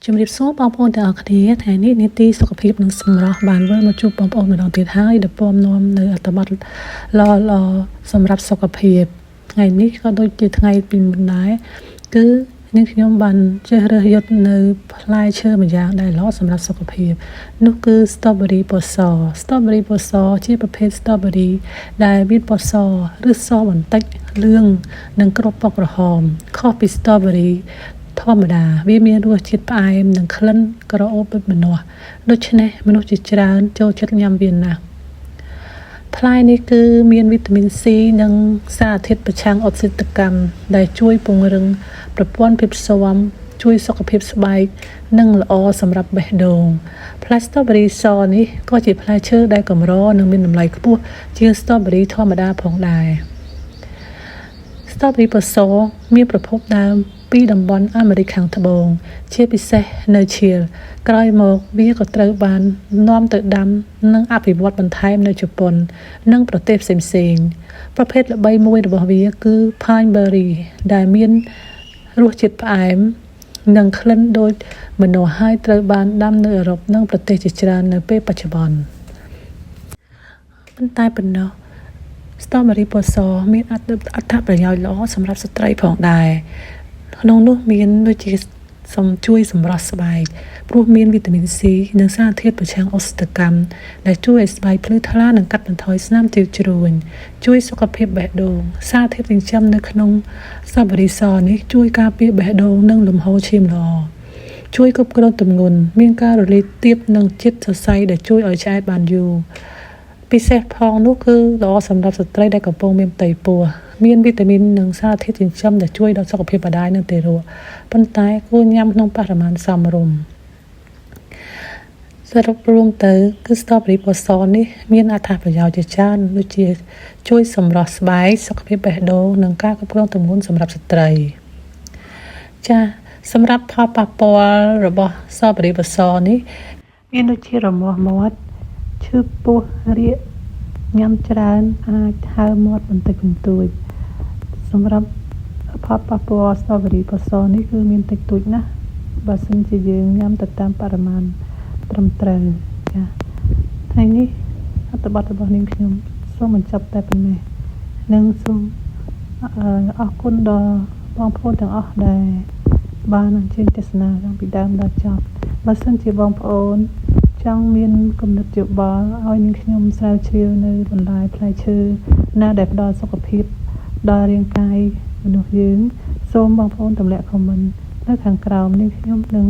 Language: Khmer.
ជំរាបសួរបងប្អូនទាំងអស់គ្នាថ្ងៃនេះនីតិសុខភាពនិងសម្រស់បានវិលមកជួបបងប្អូនម្ដងទៀតហើយដែលពំនាំនៅអត្ថបទល្អសម្រាប់សុខភាពថ្ងៃនេះក៏ដូចជាថ្ងៃពីមុនដែរគឺនាងខ្ញុំបានជ្រើសរើសយកនៅផ្លែឈើមួយយ៉ាងដែលល្អសម្រាប់សុខភាពនោះគឺ strawberry ពណ៌ស strawberry ពណ៌សជាប្រភេទ strawberry ដែលមានពណ៌សឬសបន្តិចលឿងនិងគ្រាប់ពណ៌ក្រហមខុសពី strawberryធម្មតាវាមានរសជាតិផ្អែមនិងក្លិនក្រអូបដូចម្នាស់ដូច្នេះមនុស្សជាច្រើនចូលចិត្តញ៉ាំវាណាស់ផ្លែនេះគឺមានវីតាមីន C និងសារធាតុប្រឆាំងអុកស៊ីតកម្មដែលជួយពង្រឹងប្រព័ន្ធភាពស៊ាំជួយសុខភាពស្បែកនិងល្អសម្រាប់បេះដូងផ្លែ strawberry សនេះក៏ជាផ្លែឈើដែលកម្រនិងមានតម្លៃខ្ពស់ជាង strawberry ធម្មតាផងដែរ strawberry ពណ៌សមានប្រភពដើមពីតំបន់អាមេរិកខាងត្បូងជាពិសេសនៅឈៀលក្រោយមកវាក៏ត្រូវបាននាំទៅដាំនិងអភិវឌ្ឍបន្ថែមនៅជប៉ុននិងប្រទេសផ្សេងៗប្រភេទល្បីមួយរបស់វាគឺ pineberry ដែលមានរសជាតិផ្អែមនិងក្លិនដូចម្នាស់ហើយត្រូវបានដាំនៅអឺរ៉ុបនិងប្រទេសជាច្រើននៅពេលបច្ចុប្បន្នប៉ុន្តែប៉ុណ្ណោះstrawberry ពណ៌សមានអត្ថប្រយោជន៍ល្អសម្រាប់ស្ត្រីផងដែរក្នុងនោះមានដូចជាជួយសម្រស់ស្បែកព្រោះមានវីតាមីន C និងសារធាតុប្រឆាំងអុកស៊ីតកម្មដែលជួយឲ្យស្បែកភ្លឺថ្លានិងកាត់បន្ថយស្នាមជ្រីវជ្រួញជួយសុខភាពបេះដូងសារធាតុចិញ្ចឹមនៅក្នុង strawberry សនេះជួយការពារបេះដូងនិងលំហូរឈាមល្អជួយគ្រប់គ្រងទម្ងន់មានការរលាយទាបនិងជាតិសរសៃដែលជួយឲ្យឆ្អែតបានយូរពិសេសផងនោះគឺល្អសម្រាប់ស្ត្រីដែលកំពុងមានផ្ទៃពោះមានវីតាមីននិងសារធាតុចិញ្ចឹមដែលជួយដល់សុខភាពម្ដាយនិងទារកប៉ុន្តែគួរញ៉ាំក្នុងបរិមាណសមរម្យសរុបរួមទៅគឺ strawberry ពណ៌សនេះមានអត្ថប្រយោជន៍ជាច្រើនដូចជាជួយសម្រស់ស្បែកសុខភាពបេះដូងនិងការគ្រប់គ្រងទម្ងន់សម្រាប់ស្ត្រីចាសម្រាប់ផលប៉ះពាល់របស់ strawberry ពណ៌សនេះមានដូចជារមាស់មាត់ឈឺពោះរាកញ៉ាំច្រើនអាចហើមាត់បន្តិចបន្តួចសម្រាប់ផលប៉ះពាល់ strawberry ពណ៌សនេះគឺមានតិចតួចណាស់បើសិនជាយើងញ៉ាំទៅតាមបរិមាណត្រឹមត្រូវចាថ្ងៃនេះអត្ថបទរបស់នាងខ្ញុំសូមបញ្ចប់តែប៉ុណ្ណេះនិងសូមអរគុណដល់បងប្អូនទាំងអស់ដែលបានអញ្ជើញទស្សនាតាំងពីដើមដល់ចប់បើសិនជាបងប្អូនចង់មានគំនិតយោបល់ឲ្យនាងខ្ញុំស្រាវជ្រាវនៅបន្លែផ្លែឈើណាដែលផ្ដល់សុខភាពដល់រាងកាយមនុស្សយើងសូមបងប្អូនទម្លាក់ comment នៅខាងក្រោមនាងខ្ញុំនឹង